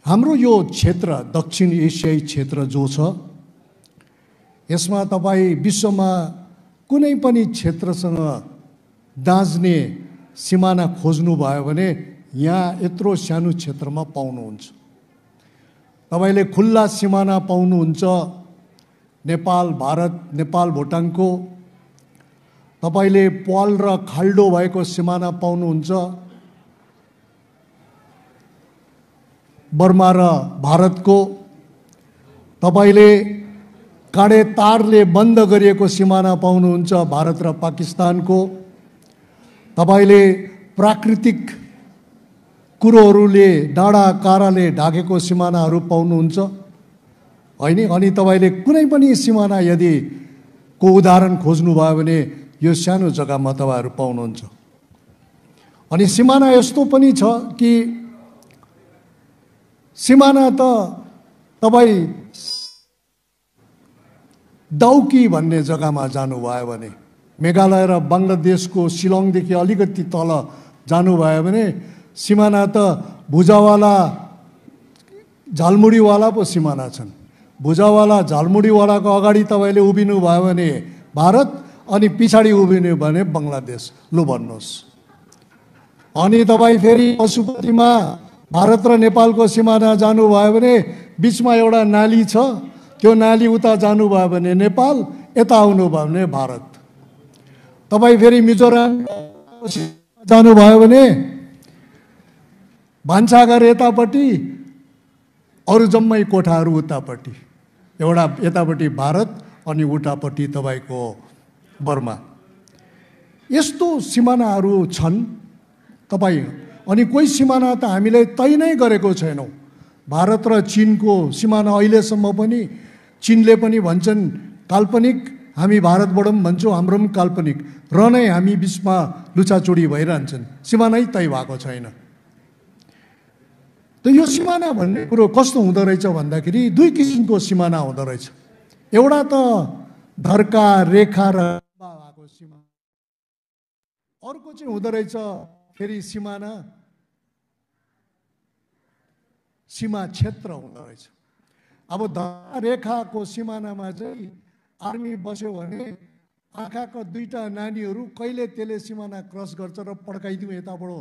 हाम्रो यो क्षेत्र दक्षिण एसियाई क्षेत्र जो छ यसमा तपाईं विश्वमा कुनै पनि क्षेत्रसँग दाँज्ने सिमाना खोज्नु भयो भने यहाँ यत्रो सानो क्षेत्रमा पाउनुहुन्छ। तपाईले खुल्ला सिमाना पाउनुहुन्छ नेपाल भारत नेपाल भुटानको। तपाईले पाल र खाल्डो भएको सिमाना पाउनुहुन्छ बर्मा र भारतको। तपाईले काँडे तारले बन्द गरिएको सिमाना पाउनुहुन्छ भारत र पाकिस्तानको। तपाईले प्राकृतिक कुरोहरूले डाँडा काराले ढाकेको सिमानाहरू पाउनुहुन्छ हैन। अनि तपाईले कुनै पनि सिमाना यदि को उदाहरण खोज्नुभयो भने यो सानो जग्गामा तपाईहरु पाउनुहुन्छ। अनि सिमाना यस्तो पनि छ कि सिमाना त तपाईं दाउकी भन्ने जग्गामा जानुभयो भने मेघालय र बंगलादेशको शिलङदेखि अलिकति तल जानुभयो भने सिमाना त भुजावाला झालमुडीवाला पो सिमाना छन्। भुजावाला झालमुडीवालाको अगाडि तपाईले उभिनु भयो भने भारत अनि पछाडी उभिनु भने बंगलादेश। लु भन्नुहोस्। अनि तपाई फेरि पशुपतिमा भारत र नेपालको सिमाना जानुभयो भने बीचमा एउटा नाली छ। त्यो नाली उता जानुभयो भने नेपाल, यता आउनुभयो भने भारत। तपाई फेरि मिजोराम जानुभयो भने भान्साघर यतापट्टि, अरु जम्मै कोठाहरू उतापट्टि। एउटा यतापट्टि भारत अनि उतापट्टि तपाईको बर्मा। यस्तो सिमानाहरू छन् तपाई। अनि कोही सिमाना त हामीले तय नै गरेको छैनौं। भारत र चीनको सिमाना अहिलेसम्म पनि चीनले पनि भन्छन् काल्पनिक, हामी भारतबाट पनि भन्छौँ हाम्रो पनि काल्पनिक। र नै हामी बीचमा लुचाचुडी भइरहन्छन्। सिमानै तय भएको छैन। त यो सिमाना भन्ने कुरो कस्तो हुँदो रहेछ भन्दाखेरि दुई किसिमको सिमाना हुँदो रहेछ। एउटा त धर्का रेखा र भएको सिमाना। अर्को चाहिँ हुँदो रहेछ फेरि सिमाना सीमा क्षेत्र हुँदो रहेछ। अब धर्का रेखाको सिमानामा चाहिँ आर्मी बस्यो भने आँखाका दुईटा नानीहरू कहिले त्यसले सिमाना क्रस गर्छ र पड्काइदिउँ यताबाट।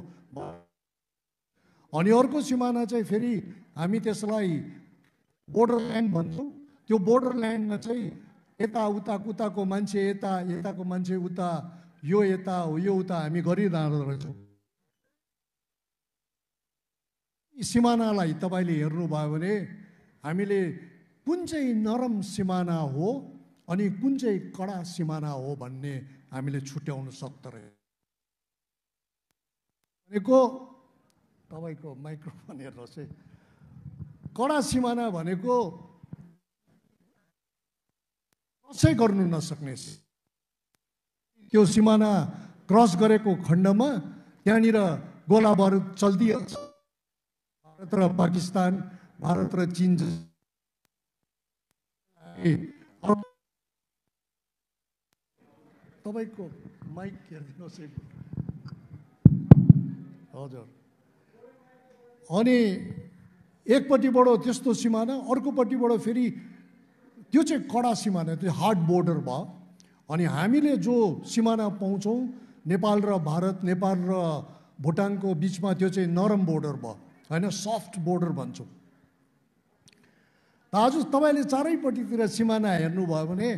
अनि अर्को सिमाना चाहिँ फेरि हामी त्यसलाई बोर्डर ल्यान्ड भन्छौँ। त्यो बोर्डर ल्यान्डमा चाहिँ यता उता उताको मान्छे यता, यताको मान्छे उता, यो यता हो यो उता हामी गरिरहँदो रहेछौँ। सिमानालाई तपाईले हेर्नुभयो भने हामीले कुन चाहिँ नरम सिमाना हो अनि कुन चाहिँ कडा सिमाना हो भन्ने हामीले छुट्याउन सक्दो रहेछ। भनेको तपाईको माइक्रोफोन हेर्नुहोस् है। कडा सिमाना भनेको क्रसै गर्नु नसक्ने। त्यो सिमाना क्रस गरेको खण्डमा त्यहाँनिर गोला बारुद चल्दिहाल्छ। भारत र पाकिस्तान, भारत र चीन तपाईको माइक हेर्दिनुहोस् है। हजुर। अनि एकपट्टिबाट त्यस्तो सिमाना, अर्कोपट्टिबाट फेरि त्यो चाहिँ कडा सिमाना, त्यो हार्ड बोर्डर भयो। अनि हामीले जो सिमाना पाउँछौँ नेपाल र भारत, नेपाल र भुटानको बीचमा त्यो चाहिँ नरम बोर्डर भयो हैन, सफ्ट बोर्डर भन्छौँ। आज तपाईले चारैपट्टितिर सिमाना हेर्नुभयो भने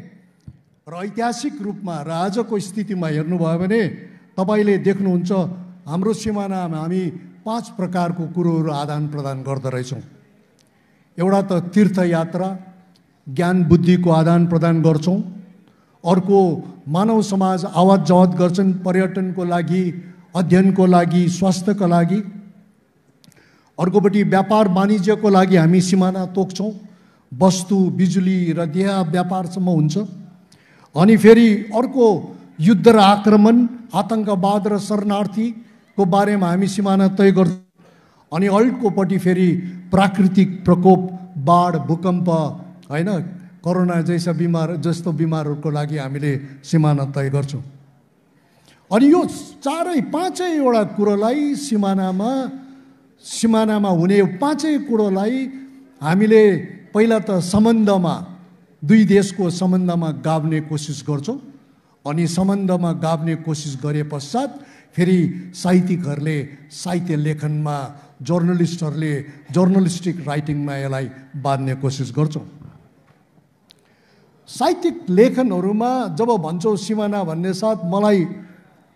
र ऐतिहासिक रूपमा र आजको स्थितिमा हेर्नुभयो भने तपाईले देख्नुहुन्छ हाम्रो सिमानामा हामी 5 प्रकारको कुरोहरू आदान प्रदान गर्दो रहेछौँ। एउटा त तीर्थयात्रा, ज्ञान बुद्धिको आदान प्रदान गर्छौँ। अर्को मानव समाज आवत जावत गर्छन् पर्यटनको लागि, अध्ययनको लागि, स्वास्थ्यको लागि। अर्कोपट्टि व्यापार वाणिज्यको लागि हामी सिमाना तोक्छौँ। वस्तु, बिजुली र देह व्यापारसम्म हुन्छ। अनि फेरि अर्को युद्ध र आक्रमण, आतंकवाद र शरणार्थीको बारेमा हामी सिमाना तय गर्छौँ। अनि अर्कोपट्टि फेरि प्राकृतिक प्रकोप, बाढ, भूकम्प हैन, कोरोना जस्तो बिमारहरूको लागि हामीले सिमाना तय गर्छौँ। अनि यो चारै पाँचैवटा कुरोलाई सिमानामा सिमानामा हुने पाँचै कुरोलाई हामीले पहिला त सम्बन्धमा दुई देशको सम्बन्धमा गाभ्ने कोसिस गर्छौँ अनि सम्बन्धमा गाभ्ने कोसिस गरे पश्चात फेरि साहित्यिकहरूले साहित्य लेखनमा जर्नलिस्टहरूले जर्नलिस्टिक राइटिङमा यसलाई बाँध्ने कोसिस गर्छौँ। साहित्यिक लेखनहरूमा जब भन्छौँ सिमाना भन्ने साथ मलाई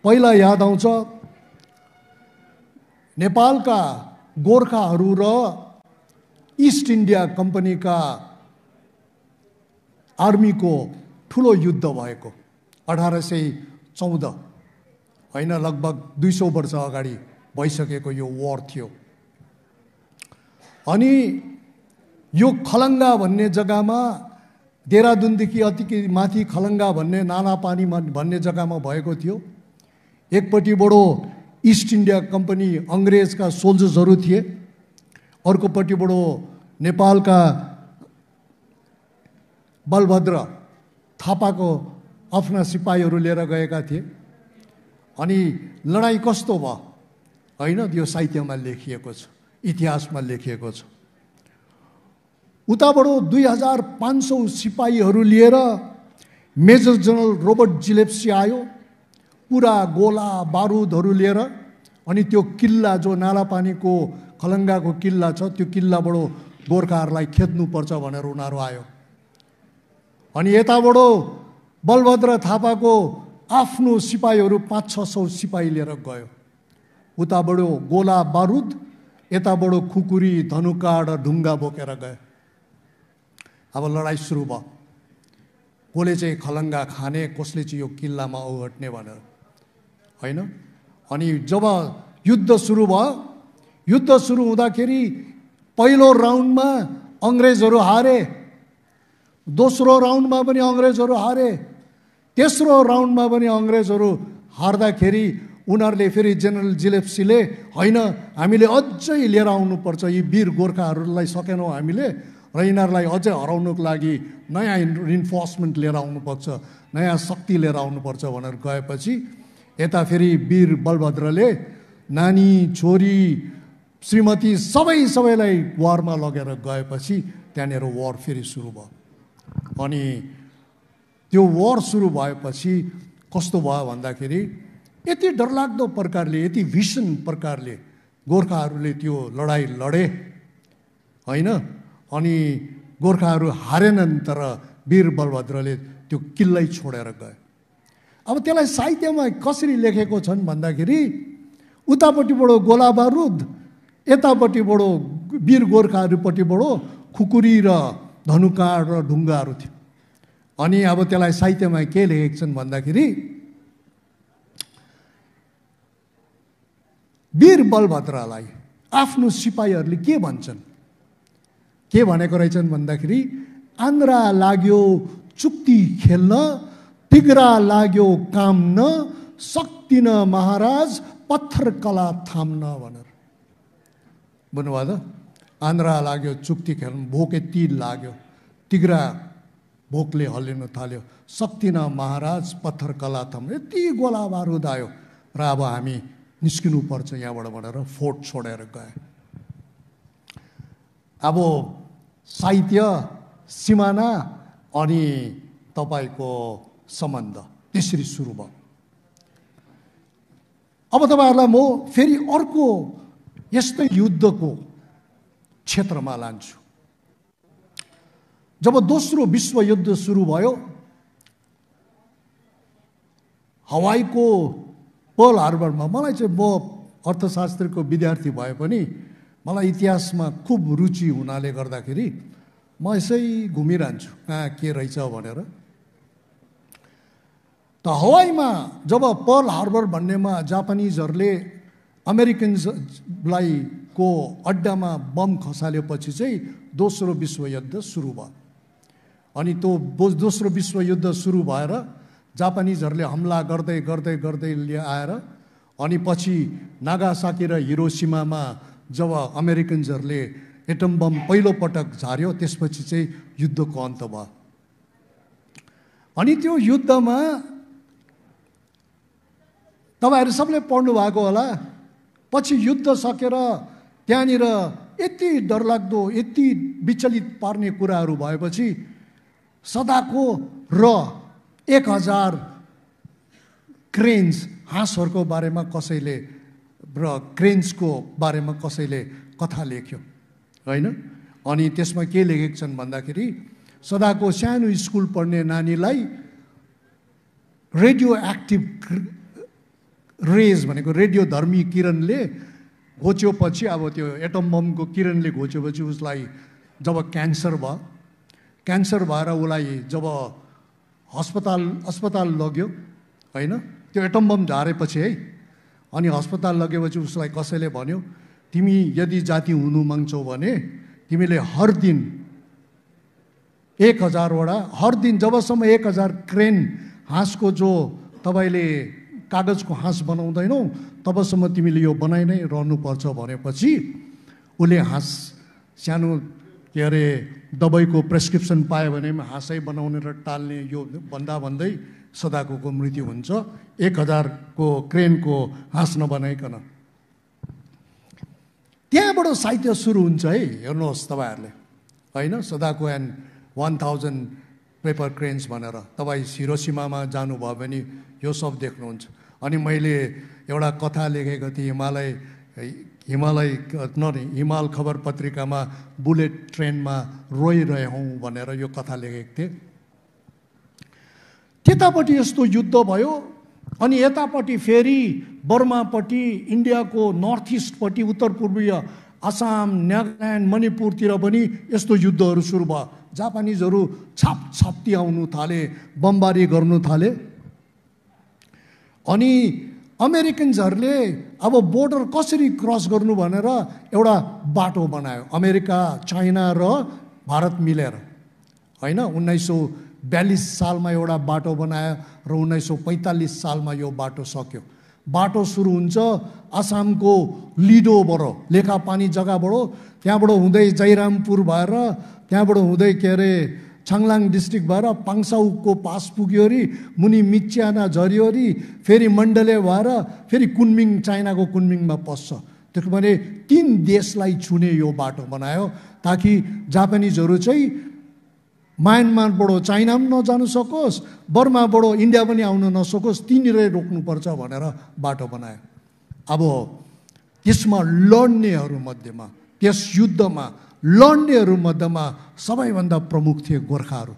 पहिला याद आउँछ नेपालका गोर्खाहरू र इस्ट इन्डिया कम्पनीका आर्मीको ठुलो युद्ध भएको 1814 होइन, लगभग 200 वर्ष अगाडि भइसकेको यो वार थियो। अनि यो खलङ्गा भन्ने जग्गामा देहरादुनदेखि अति माथि खलङ्गा भन्ने नालापानी भन्ने जग्गामा भएको थियो। एकपट्टिबाट इस्ट इन्डिया कम्पनी अङ्ग्रेजका सोल्जर्सहरू थिए, अर्कोपट्टिबाट नेपालका बलभद्र थापाको आफ्ना सिपाहीहरू लिएर गएका थिए। अनि लडाइँ कस्तो भयो होइन, यो साहित्यमा लेखिएको छ, इतिहासमा लेखिएको छ। उताबाट 2500 सिपाहीहरू लिएर मेजर जनरल रोबर्ट जिलेप्सी आयो, पुरा गोला बारुदहरू लिएर। अनि त्यो किल्ला जो नालापानीको खलङ्गाको किल्ला छ, त्यो किल्लाबाट गोर्खाहरूलाई खेद्नुपर्छ भनेर उनीहरू आयो। अनि यताबाट बलभद्र थापाको आफ्नो सिपाहीहरू 500-600 सिपाही लिएर गयो। उताबाट गोला बारुद, यताबाट खुकुरी धनुकाँड ढुङ्गा बोकेर गयो। अब लडाइँ सुरु भयो, कसले चाहिँ खलङ्गा खाने, कसले चाहिँ यो किल्लामा ओगट्ने भनेर होइन। अनि जब युद्ध सुरु भयो, युद्ध सुरु हुँदाखेरि पहिलो राउन्डमा अङ्ग्रेजहरू हारे, दोस्रो राउन्डमा पनि अङ्ग्रेजहरू हारे, तेस्रो राउन्डमा पनि अङ्ग्रेजहरू हार्दाखेरि उनीहरूले फेरि जेनरल जिलेप्सीले होइन हामीले अझै लिएर आउनुपर्छ, यी वीर गोर्खाहरूलाई सकेनौँ हामीले र यिनीहरूलाई अझै हराउनुको लागि नयाँ इन्फोर्समेन्ट लिएर आउनुपर्छ, नयाँ शक्ति लिएर आउनुपर्छ भनेर गएपछि यता फेरि वीर बलभद्रले नानी छोरी श्रीमती सबैलाई वारमा लगेर गएपछि त्यहाँनिर वार फेरि सुरु भयो। अनि त्यो वार सुरु भएपछि कस्तो भयो भन्दाखेरि यति डरलाग्दो प्रकारले, यति भीषण प्रकारले गोर्खाहरूले त्यो लडाइँ लडे होइन। अनि गोर्खाहरू हारेनन्, तर वीर बलभद्रले त्यो किल्लै छोडेर गए। अब त्यसलाई साहित्यमा कसरी लेखेको छन् भन्दाखेरि उतापट्टिबाट गोला बारुद, यतापट्टिबाट वीर गोर्खाहरूपट्टिबाट खुकुरी र धनुकाँड र ढुङ्गाहरू थियो। अनि अब त्यसलाई साहित्यमा के लेखेको छन् भन्दाखेरि वीर बलभद्रलाई आफ्नो सिपाहीहरूले के भन्छन्, के भनेको रहेछन् भन्दाखेरि आन्द्रा लाग्यो चुक्ति खेल्न, तिग्रा लाग्यो काम न, सक्दिन महाराज पत्थर कला थाम्न भनेर। बुझ्नुभयो त? आन्द्रा लाग्यो चुक्ति खेल्न, भोके तीर लाग्यो, तिग्रा भोकले हल्लिन थाल्यो, सक्दिन महाराज पत्थर कला थाम्न। यति गोला बारुद आयो र अब हामी निस्किनु पर्छ यहाँबाट भनेर फोर्ट छोडेर गए। अब साहित्य, सिमाना अनि तपाईँको सम्बन्ध त्यसरी सुरु भयो। अब तपाईँहरूलाई म फेरि अर्को यस्तै युद्धको क्षेत्रमा लान्छु। जब दोस्रो विश्वयुद्ध सुरु भयो, हवाईको पर्ल हार्बरमा, मलाई चाहिँ म अर्थशास्त्रको विद्यार्थी भए पनि मलाई इतिहासमा खुब रुचि हुनाले गर्दाखेरि म यसै घुमिरहन्छु कहाँ के रहेछ भनेर। त हवाईमा जब पर्ल हार्बर भन्नेमा जापानिजहरूले अमेरिकन्सलाई को अड्डामा बम खसालेपछि चाहिँ दोस्रो विश्वयुद्ध सुरु भयो। अनि त्यो दोस्रो विश्वयुद्ध सुरु भएर जापानिजहरूले हमला गर्दै गर्दै गर्दै आएर अनि पछि नागासाकी र हिरोसिमामा जब अमेरिकन्सहरूले एटम बम पहिलो पटक झार्यो, त्यसपछि चाहिँ युद्धको अन्त भयो। अनि त्यो युद्धमा तपाईहरू सबले पढ्नु भएको होला, पछि युद्ध सकेर त्यहाँनिर यति डरलाग्दो यति विचलित पार्ने कुराहरू भएपछि सदाको र 1000 क्रेन्स हाँसहरूको बारेमा कसैले र क्रेन्सको बारेमा कसैले कथा लेख्यो होइन। अनि त्यसमा के लेखेका छन् भन्दाखेरि सदाको सानो स्कुल पढ्ने नानीलाई रेडियो एक्टिभ रेज भनेको रेडियो धर्मी किरणले घोच्योपछि, अब त्यो एटम बमको किरणले घोच्योपछि उसलाई जब क्यान्सर भयो, क्यान्सर भएर उसलाई जब अस्पताल लग्यो होइन, त्यो एटम बम झारेपछि है, अनि अस्पताल लगेपछि उसलाई कसैले भन्यो तिमी यदि जाति हुनु माग्छौ भने तिमीले हर दिन 1000 वटा, हर दिन जबसम्म 1000 क्रेन हाँसको जो तपाईँले कागजको हाँस बनाउँदैनौ तबसम्म तिमीले यो बनाइ नै रहनुपर्छ भनेपछि उसले हाँस सानो के अरे दबाईको प्रेस्क्रिप्सन पायो भने हाँसै बनाउने र टाल्ने यो भन्दै सदाको मृत्यु हुन्छ 1000 को क्रेनको हाँस नबनाइकन। त्यहाँबाट साहित्य सुरु हुन्छ है, हेर्नुहोस् तपाईँहरूले होइन। सदाको एन्ड 1000 पेपर क्रेन्स भनेर तपाईँ हिरोसिमामा जानुभयो भने यो सब देख्नुहुन्छ। अनि मैले एउटा कथा लेखेको थिएँ हिमाल खबर पत्रिकामा, बुलेट ट्रेनमा रोइरहेँ भनेर यो कथा लेखेको थिएँ। त्यतापट्टि यस्तो युद्ध भयो अनि यतापट्टि फेरि बर्मापट्टि इन्डियाको नर्थ इस्टपट्टि उत्तर पूर्वीय आसाम, नागाल्यान्ड, मणिपुरतिर पनि यस्तो युद्धहरू सुरु भयो। जापानिजहरू छाप्ती आउनु थाले, बमबारी गर्नु थाले। अनि अमेरिकन्सहरूले अब बोर्डर कसरी क्रस गर्नु भनेर एउटा बाटो बनायो, अमेरिका, चाइना र भारत मिलेर होइन। 1942 सालमा एउटा बाटो बनायो र 1945 सालमा यो बाटो सक्यो। बाटो सुरु हुन्छ आसामको लिडोबाट, लेखापानी जग्गाबाट, त्यहाँबाट हुँदै जयरामपुर भएर, त्यहाँबाट हुँदै के अरे छाङलाङ डिस्ट्रिक्ट भएर पाङसाउको पास पुग्यो अरे, मुनि मिच्याना झऱ्यो अरे, फेरि मण्डले भएर फेरि कुनमिङ, चाइनाको कुनमिङमा पस्छ। त्यसो भने 3 देशलाई छुने यो बाटो बनायो ताकि जापानिजहरू चाहिँ म्यानमारबाट चाइना पनि नजानु सकोस्, बर्माबाट इन्डिया पनि आउन नसकोस्, तिनीहरूले रोक्नुपर्छ भनेर बाटो बनायो। अब त्यसमा लड्नेहरू मध्येमा, त्यस युद्धमा लड्नेहरू मध्येमा सबैभन्दा प्रमुख थिए गोर्खाहरू।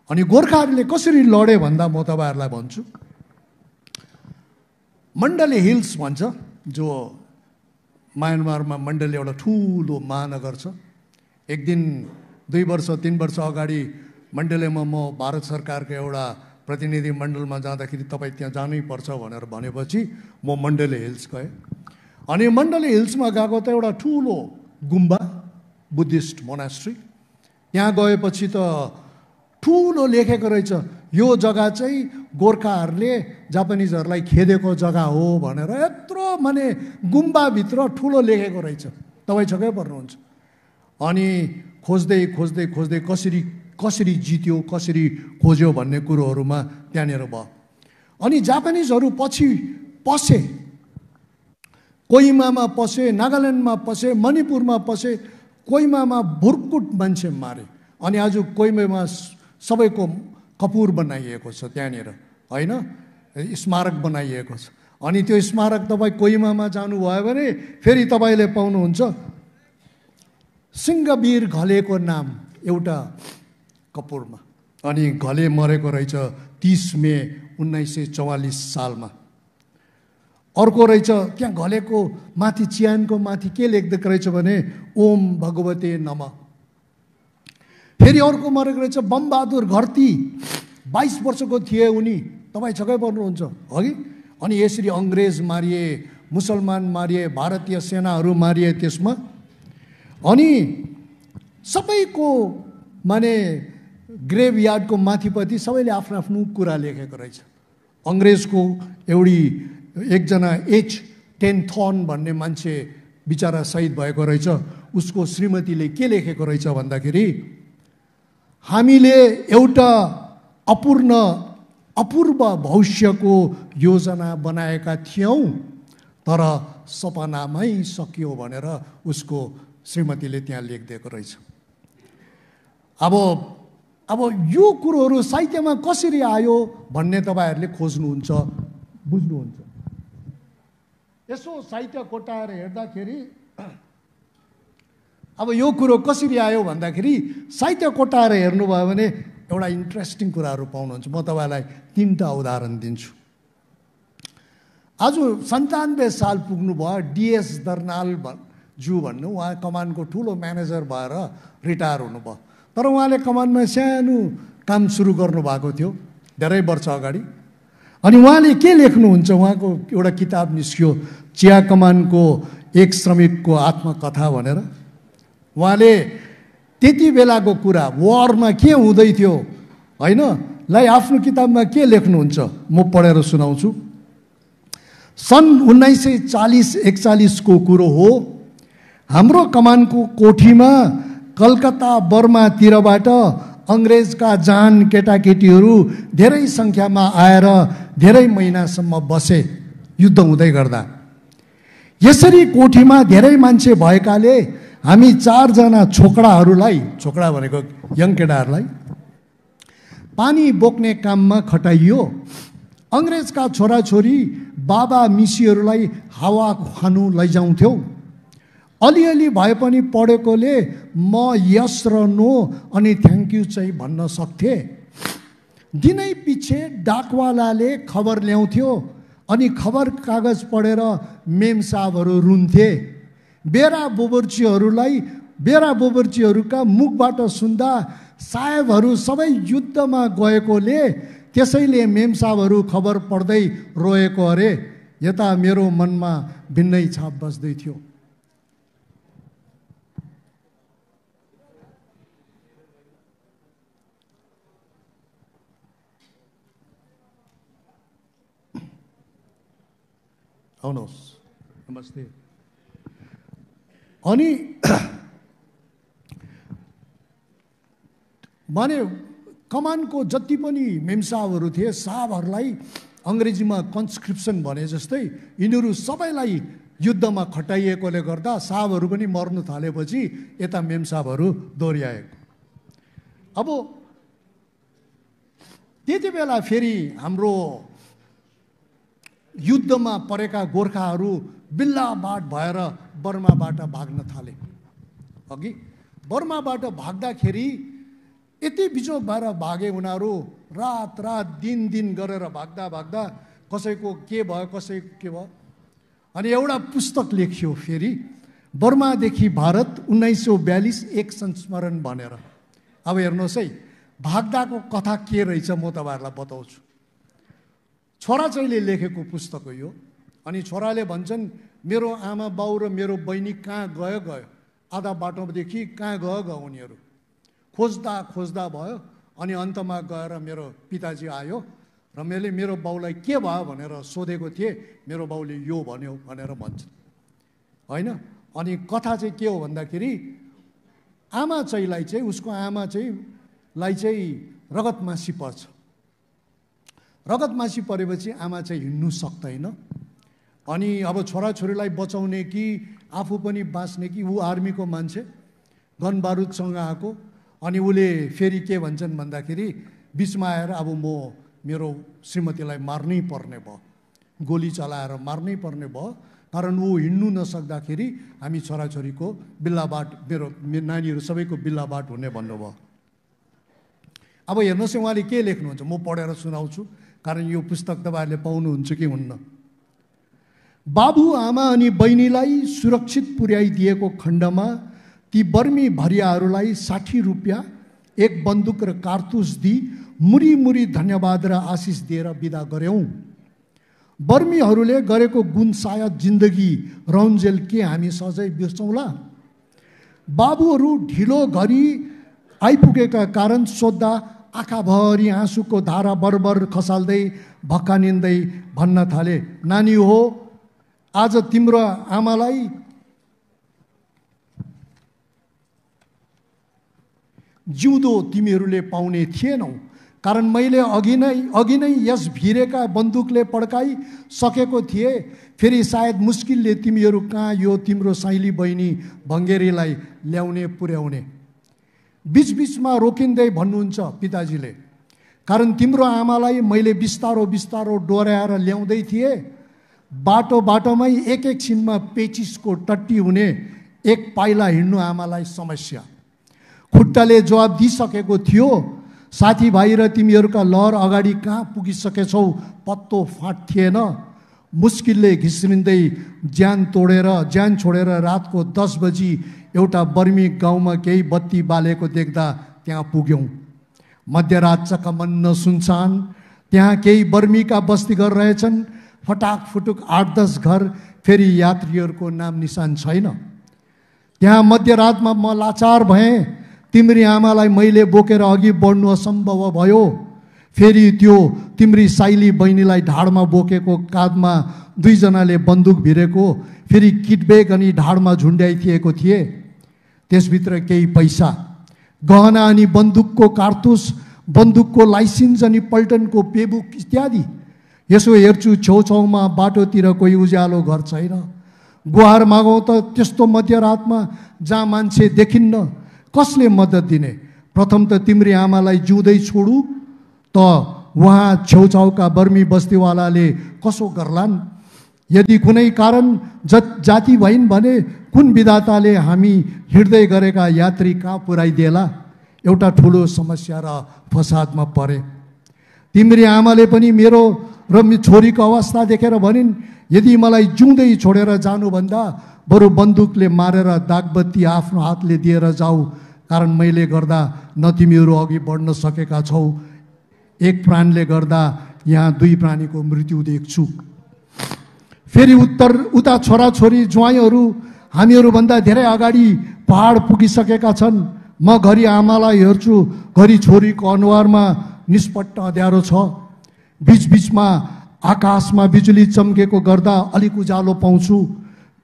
अनि गोर्खाहरूले कसरी लडे भन्दा म तपाईँहरूलाई भन्छु। मण्डले हिल्स भन्छ, जो म्यानमारमा मण्डले एउटा ठुलो महानगर छ। एक दिन 2 वर्ष 3 वर्ष अगाडि मण्डलेमा म भारत सरकारको एउटा प्रतिनिधि मण्डलमा जाँदाखेरि तपाईँ त्यहाँ जानै पर्छ भनेर भनेपछि म मण्डले हिल्स गएँ। अनि मण्डले हिल्समा गएको त एउटा ठुलो गुम्बा, बुद्धिस्ट मोनास्ट्री। त्यहाँ गएपछि त ठुलो लेखेको रहेछ, यो जग्गा चाहिँ गोर्खाहरूले जापानिजहरूलाई खेदेको जग्गा हो भनेर। यत्रो माने गुम्बाभित्र ठुलो लेखेको रहेछ, तपाईँ छक्कै पर्नुहुन्छ। अनि खोज्दै खोज्दै खोज्दै कसरी जित्यो, कसरी खोज्यो भन्ने कुरोहरूमा त्यहाँनिर भयो। अनि जापानिजहरू पछि पसे, कोहिमामा पसे, नागाल्यान्डमा पसे, मणिपुरमा पसे, कोहिमामा भुर्कुट मान्छे मारे। अनि आज कोहिमामा सबैको कपुर बनाइएको छ त्यहाँनिर होइन, स्मारक बनाइएको छ। अनि त्यो स्मारक तपाईँ कोहिमामा जानुभयो भने फेरि तपाईँले पाउनुहुन्छ सिंहवीर घलेको नाम एउटा कपुरमा। अनि घले मरेको रहेछ 30 मे 1944 सालमा। अर्को रहेछ त्यहाँ घलेको माथि, चिहानको माथि के लेख्दै रहेछ भने ओम भगवते नमः। फेरि अर्को मरेको रहेछ बमबहादुर घरती, 22 वर्षको थिए उनी, तपाईँ छक्कै पर्नुहुन्छ अघि। अनि यसरी अङ्ग्रेज मारिए, मुसलमान मारिए, भारतीय सेनाहरू मारिए त्यसमा। अनि सबैको माने ग्रेभ यार्डको माथिपट्टि सबैले आफ्नो आफ्नो कुरा लेखेको रहेछ। अङ्ग्रेजको एकजना H.10 थर्न भन्ने मान्छे बिचरा शहीद भएको रहेछ। उसको श्रीमतीले के लेखेको रहेछ भन्दाखेरि हामीले एउटा अपूर्व भविष्यको योजना बनाएका थियौँ, तर सपनामै सकियो भनेर उसको श्रीमतीले त्यहाँ लेखिदिएको रहेछ। अब यो कुरोहरू साहित्यमा कसरी आयो भन्ने तपाईँहरूले खोज्नुहुन्छ, बुझ्नुहुन्छ। यसो साहित्य कोट्याएर हेर्दाखेरि अब यो कुरो कसरी आयो भन्दाखेरि साहित्य कोट्याएर हेर्नुभयो भने एउटा इन्ट्रेस्टिङ कुराहरू पाउनुहुन्छ। म तपाईँलाई 3टा उदाहरण दिन्छु। आज 97 साल पुग्नुभयो डिएस दर्नाल ज्यू भन्नु, उहाँ कमानको ठुलो म्यानेजर भएर रिटायर हुनुभयो। तर उहाँले कमानमा सानो काम सुरु गर्नुभएको थियो धेरै वर्ष अगाडि। अनि उहाँले के लेख्नुहुन्छ, उहाँको एउटा किताब निस्क्यो चिया कमानको एक श्रमिकको आत्मकथा भनेर। उहाँले त्यति बेलाको कुरा, वारमा के हुँदै थियो होइन, लाई आफ्नो किताबमा के लेख्नुहुन्छ म पढेर सुनाउँछु। सन् 1940-41 को कुरो हो। हाम्रो कमानको कोठीमा कलकत्ता बर्मातिरबाट अङ्ग्रेजका जान केटाकेटीहरू धेरै सङ्ख्यामा आएर धेरै महिनासम्म बसे युद्ध हुँदै गर्दा। यसरी कोठीमा धेरै मान्छे भएकाले हामी 4 जना छोकडाहरूलाई, छोकडा भनेको यङ केटाहरूलाई पानी बोक्ने काममा खटाइयो। अङ्ग्रेजका छोराछोरी बाबा मिसीहरूलाई हावा खानु लैजाउँथ्यौ। अलिअलि भए पनि पढेकोले म यस र नो अनि थ्याङ्क यू चाहिँ भन्न सक्थेँ। दिनै पछि डाकवालाले खबर ल्याउँथ्यो अनि खबर कागज पढेर मेम साहबहरू रुन्थे। बेरा बोबर्चीहरूका मुखबाट सुन्दा साहेबहरू सबै युद्धमा गएकोले त्यसैले मेम साहबहरू खबर पढ्दै रोएको अरे। यता मेरो मनमा भिन्नै छाप बस्दै थियो। आउनुहोस्, नमस्ते। अनि माने कमानको जति पनि मेमसाहबहरू थिए साहबहरूलाई अङ्ग्रेजीमा कन्स्क्रिप्सन भने जस्तै यिनीहरू सबैलाई युद्धमा खटाइएकोले गर्दा साहबहरू पनि मर्नु थालेपछि यता मेमसाहबहरू दोहोऱ्याएको। अब त्यति बेला फेरि हाम्रो युद्धमा परेका गोर्खाहरू बिल्लाबाट भएर बर्माबाट भाग्न थाले। अघि बर्माबाट भाग्दाखेरि यति बिजोग भएर भागे उनीहरू, रात दिन गरेर भाग्दा कसैको के भयो कसैको के भयो। अनि एउटा पुस्तक लेखियो फेरि बर्मादेखि भारत 1942 एक संस्मरण भनेर। अब हेर्नुहोस् है, भाग्दाको कथा के रहेछ म तपाईँहरूलाई बताउँछु। छोरा चाहिँले लेखेको पुस्तक हो यो। अनि छोराले भन्छन् मेरो आमा बाउ र मेरो बहिनी कहाँ गयो, आधा बाटोदेखि कहाँ गयो उनीहरू, खोज्दा भयो। अनि अन्तमा गएर मेरो पिताजी आयो र मैले मेरो बाउलाई के भयो भनेर सोधेको थिएँ, मेरो बाउले यो भन्यो भनेर भन्छन् होइन। अनि कथा चाहिँ के हो भन्दाखेरि आमा चाहिँलाई चाहिँ, उसको आमा चाहिँलाई चाहिँ रगतमासी पर्छ। रगतमासी परेपछि आमा चाहिँ हिँड्नु सक्दैन। अनि अब छोराछोरीलाई बचाउने कि आफू पनि बाँच्ने कि, ऊ आर्मीको मान्छे गन बारुदसँग आएको। अनि उसले फेरि के भन्छन् भन्दाखेरि बिचमा आएर अब म मेरो श्रीमतीलाई मार्नै पर्ने भयो, गोली चलाएर मार्नै पर्ने भयो, कारण ऊ हिँड्नु नसक्दाखेरि हामी छोराछोरीको बिल्लाबाट, मेरो नानीहरू सबैको बिल्लाबाट हुने भन्नुभयो। अब हेर्नुहोस् उहाँले के लेख्नुहुन्छ, म पढेर सुनाउँछु कारण यो पुस्तक तपाईँहरूले पाउनुहुन्छ कि हुन्न। बाबु आमा अनि बहिनीलाई सुरक्षित पुर्याइदिएको खण्डमा ती बर्मी भरियाहरूलाई 60 रुपियाँ, एक बन्दुक र कारतुस दिई मुरी धन्यवाद र आशिष दिएर बिदा गर्यौँ। बर्मीहरूले गरेको गुण सायद जिन्दगी रौन्जेल के हामी सहजै बिर्सौँला। बाबुहरू ढिलो घरी आइपुगेका कारण सोद्धा आँखाभरि आँसुको धारा बरबर खसाल्दै भक्कानिँदै भन्न थाले, नानी हो आज तिम्रो आमालाई जिउँदो तिमीहरूले पाउने थिएनौ। कारण मैले अघि नै यस भिरेका बन्दुकले पड्काइसकेको थिएँ। फेरि सायद मुस्किलले तिमीहरू कहाँ यो तिम्रो साइली बहिनी भङ्गेरीलाई ल्याउने पुर्याउने। बिचबिचमा रोकिँदै भन्नुहुन्छ पिताजीले, कारण तिम्रो आमालाई मैले बिस्तारो बिस्तारो डोर्याएर ल्याउँदै थिएँ। बाटोमै एक छिनमा पेचिसको टट्टी हुने, एक पाइला हिँड्नु आमालाई समस्या। खुट्टाले जवाब दिइसकेको थियो। साथीभाइ र तिमीहरूका लहर अगाडि कहाँ पुगिसकेछौ पत्तो फाँट थिएन। मुस्किलले घिस्रिँदै ज्यान छोडेर रातको 10 बजी एउटा बर्मी गाउँमा केही बत्ती बालेको देख्दा त्यहाँ पुग्यौँ। मध्यरात चकमन्न सुनसान। त्यहाँ केही बर्मीका बस्तीघर रहेछन्। फटाक फुटुक 8-10 घर, फेरि यात्रीहरूको नाम निशान छैन। त्यहाँ मध्यरातमा म लाचार भएँ। तिम्री आमालाई मैले बोकेर अघि बढ्नु असम्भव भयो। फेरि त्यो तिम्री साइली बहिनीलाई ढाडमा बोकेको, काँधमा 2 जनाले बन्दुक भिरेको, फेरि किटबेग अनि ढाडमा झुन्ड्याइथिएको थिए। त्यसभित्र केही पैसा, गहना अनि बन्दुकको कारतुस, बन्दुकको लाइसेन्स अनि पल्टनको पेबुक इत्यादि। यसो हेर्छु छेउछाउमा बाटोतिर कोही उज्यालो घर छैन। गुहार मागौँ त त्यस्तो मध्यरातमा जहाँ मान्छे देखिन्न, कसले मद्दत दिने? प्रथम त तिम्री आमालाई जिउँदै छोडु त वहाँ छेउछाउका बर्मी बस्तीवालाले कसो गर्लान्? यदि कुनै कारण जाति भइन् भने कुन विधाताले हामी हिँड्दै गरेका यात्री कहाँ पुर्याइदिएला? एउटा ठुलो समस्या र फसादमा परे। तिम्री आमाले पनि मेरो र छोरीको अवस्था देखेर भनिन्, यदि मलाई जिउँदै छोडेर जानुभन्दा बरु बन्दुकले मारेर दागबत्ती आफ्नो हातले दिएर जाऊ, कारण मैले गर्दा न तिमीहरू अघि बढ्न सकेका छौ। एक प्राणले गर्दा यहाँ 2 प्राणीको मृत्यु देख्छु। फेरि उता छोराछोरी ज्वाइँहरू हामीहरूभन्दा धेरै अगाडि पहाड पुगिसकेका छन्। म घरि आमालाई हेर्छु, घरि छोरीको अनुहारमा निष्पट्ट अँध्यारो छ। बिचबिचमा आकाशमा बिजुली चम्केको गर्दा अलिक उज्यालो पाउँछु।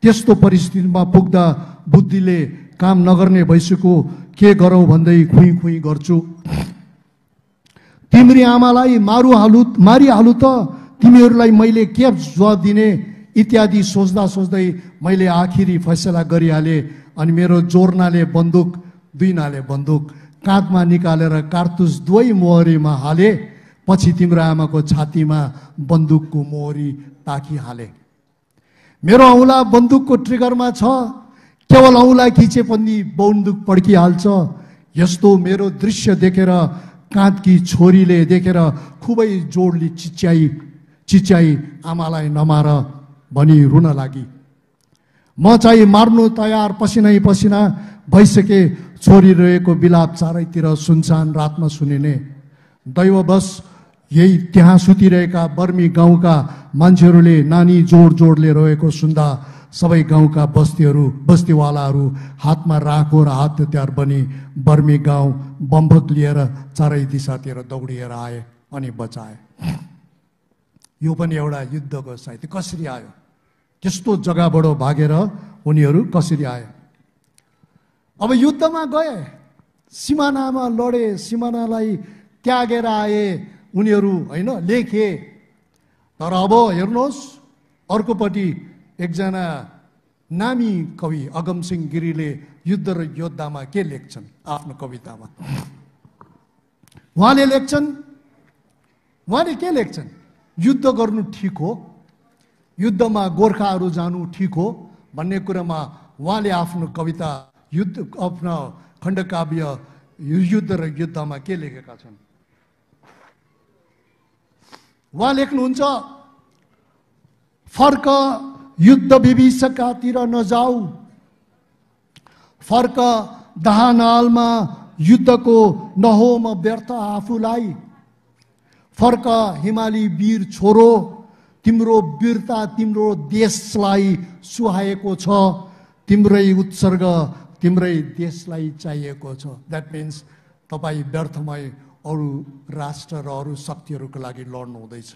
त्यस्तो परिस्थितिमा पुग्दा बुद्धिले काम नगर्ने भइसक्यो। के गरौँ भन्दै खुइँ गर्छु। तिम्री आमालाई मारिहालु त तिमीहरूलाई मैले के जवाब दिने इत्यादि सोच्दै मैले आखिरी फैसला गरिहालेँ। अनि मेरो जोर्नाले बन्दुक, 2 नाले बन्दुक काँधमा निकालेर कारतुस 2 मोहरीमा हाले। पछि तिम्रो आमाको छातीमा बन्दुकको मोहरी ताकिहाले। मेरो औँला बन्दुकको ट्रिगरमा छ। केवल औँला खिचे पनि बन्दुक पड्किहाल्छ। यस्तो मेरो दृश्य देखेर काँधकी छोरीले देखेर खुबै जोडले चिच्याई आमालाई नमार भनी रुन लागि। म चाहिँ मार्नु तयार, पसिनै पसिना भइसके। छोरी रहेको बिलाप चारैतिर सुनसान रातमा सुनिने। दैववश यही त्यहाँ सुतिरहेका बर्मी गाउँका मान्छेहरूले नानी जोडले रहेको सुन्दा सबै गाउँका बस्तीवालाहरू हातमा राखो र हात हतियार बनी बर्मी गाउँ बम्बक लिएर चारै दिशातिर दौडिएर आए अनि बचाए। यो पनि एउटा युद्धको साहित्य। कसरी आयो? त्यस्तो जग्गाबाट भागेर उनीहरू कसरी आए? अब युद्धमा गए, सिमानामा लडे, सिमानालाई त्यागेर आए उनीहरू, होइन, लेखे। तर अब हेर्नुहोस्, अर्कोपट्टि एकजना नामी कवि अगमसिंह गिरीले युद्ध र योद्धामा के लेख्छन् आफ्नो कवितामा? उहाँले के लेख्छन्? युद्ध गर्नु ठिक हो, युद्धमा गोर्खाहरू जानु ठिक हो भन्ने कुरामा उहाँले आफ्नो कविता आफ्नो खण्डकाव्य युद्ध र युद्धमा के लेखेका छन्? उहाँ लेख्नुहुन्छ, फर्क युद्ध विभीषकातिर नजाऊ, फर्क दहानालमा युद्धको नहो म व्यर्थ आफूलाई, फर्क हिमाली वीर छोरो, तिम्रो वीरता तिम्रो देशलाई सुहाएको छ, तिम्रै उत्सर्ग तिम्रै देशलाई चाहिएको छ। द्याट मिन्स तपाईँ व्यर्थमै अरू राष्ट्र र अरू शक्तिहरूको लागि लड्नु हुँदैछ।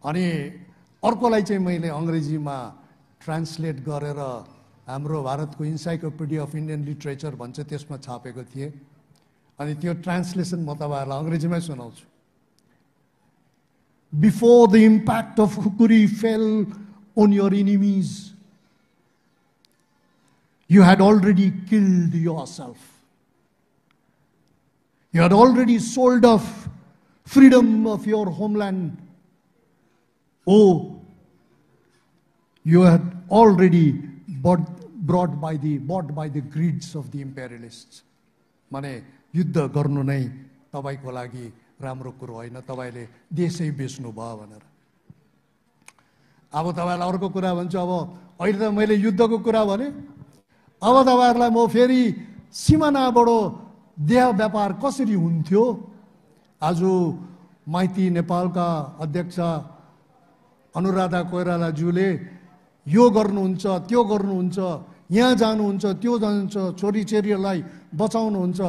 अनि अर्कोलाई चाहिँ मैले अङ्ग्रेजीमा ट्रान्सलेट गरेर हाम्रो भारतको इन्साइक्लोपिडिया अफ इन्डियन लिटरेचर भन्छ त्यसमा छापेको थिएँ। अनि त्यो ट्रान्सलेसन म तपाईँहरूलाई अङ्ग्रेजीमै सुनाउँछु. Before the impact of Khukuri fell on your enemies, you had already killed yourself. You had already sold off freedom of your homeland. Oh, you had already bought by the greeds of the imperialists. माने युद्ध गर्नु नै तपाईको लागि राम्रो कुरो होइन, तपाईले देशै बेच्नु भयो भनेर. अब तपाईलाई अर्को कुरा भन्छु. अब अहिले त मैले युद्धको कुरा भने, अब तपाईहरुलाई म फेरि सीमानाबाट देह व्यापार कसरी हुन्थ्यो. आज माइती नेपालका अध्यक्ष अनुराधा कोइरालाज्यूले यो गर्नुहुन्छ, त्यो गर्नुहुन्छ, यहाँ जानुहुन्छ, त्यो जानुहुन्छ, छोरीचेलीहरूलाई बचाउनुहुन्छ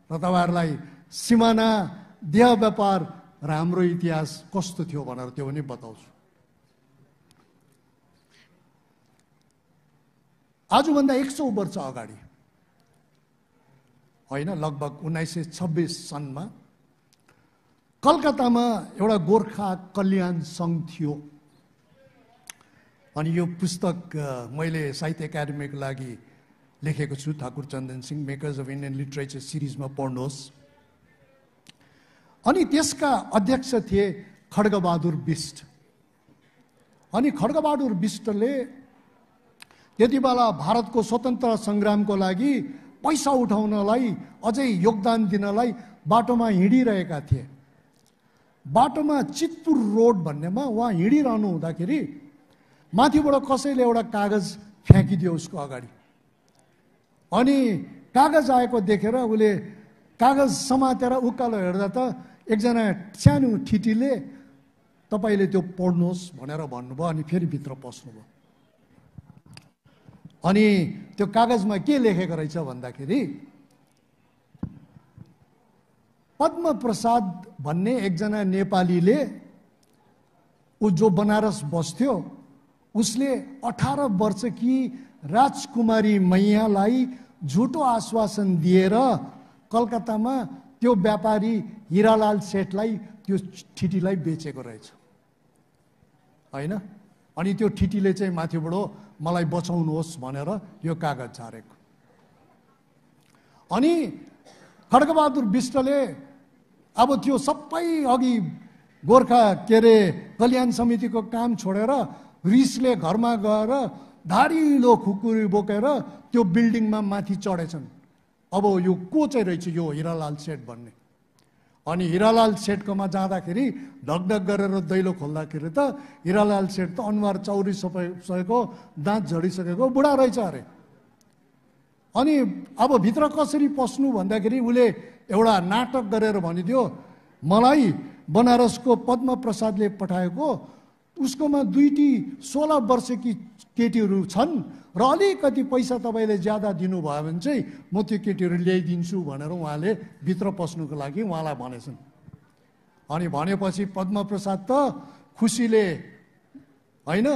र तपाईहरुलाई सीमाना देह व्यापार र हाम्रो इतिहास कस्तो थियो भनेर त्यो पनि बताउँछु. आजभन्दा 100 वर्ष अगाडि होइन, लगभग 1926 सनमा कलकत्तामा एउटा गोर्खा कल्याण सङ्घ थियो. अनि यो पुस्तक मैले साहित्य एकाडेमीको लागि लेखेको छु, Thakur Chandan Singh makers of Indian literature सिरिजमा पढ्नुहोस्. अनि त्यसका अध्यक्ष थिए खड्गबहादुर बिष्ट. अनि खड्गबहादुर बिष्टले त्यति बेला भारतको स्वतन्त्र सङ्ग्रामको लागि पैसा उठाउनलाई, अझै योगदान दिनलाई बाटोमा हिँडिरहेका थिए. बाटोमा चितपुर रोड भन्नेमा उहाँ हिँडिरहनु हुँदाखेरि माथिबाट कसैले एउटा कागज फ्याँकिदियो उसको अगाडि. अनि कागज आएको देखेर उसले कागज समातेर उकालो हेर्दा त एकजना सानो ठिटीले तपाईले त्यो पढ्नुहोस् भनेर भन्नुभयो. अनि फेरि भित्र पस्नुभयो. अनि त्यो कागजमा के लेखेको रहेछ भन्दाखेरि पद्म प्रसाद भन्ने एकजना नेपालीले जो बनारस बस्थ्यो, उसले 18 वर्षकी राजकुमारी मैयालाई झुटो आश्वासन दिएर कलकत्तामा त्यो व्यापारी हिरालाल सेठलाई त्यो ठिटीलाई बेचेको रहेछ होइन. अनि त्यो ठिटीले चाहिँ माथिबाट मलाई बचाउनुहोस् भनेर यो कागज छारेको. अनि खड्गबहादुर बिष्टले अब त्यो सबै अघि गोर्खा कल्याण समितिको काम छोडेर रिसले घरमा गएर धारिलो खुकुरी बोकेर त्यो बिल्डिङमा माथि चढेछन्. अब यो को चाहिँ रहेछ यो हिरालाल सेठ भन्ने. अनि हिरालाल सेठकोमा जाँदाखेरि ढकढक गरेर दैलो खोल्दाखेरि त हिरालाल सेठ त अनुहार चौरिसकेको, दाँत झडिसकेको बुढा रहेछ अरे. अनि अब भित्र कसरी पस्नु भन्दाखेरि उसले एउटा नाटक गरेर भनिदियो, मलाई बनारसको पद्म प्रसादले पठाएको, उसकोमा 16 वर्षकी केटीहरू छन् र अलिकति पैसा तपाईँले ज्यादा दिनुभयो भने चाहिँ म त्यो केटीहरू ल्याइदिन्छु भनेर उहाँले भित्र पस्नुको लागि उहाँलाई भनेछन्. अनि भनेपछि पद्म प्रसाद त खुसीले होइन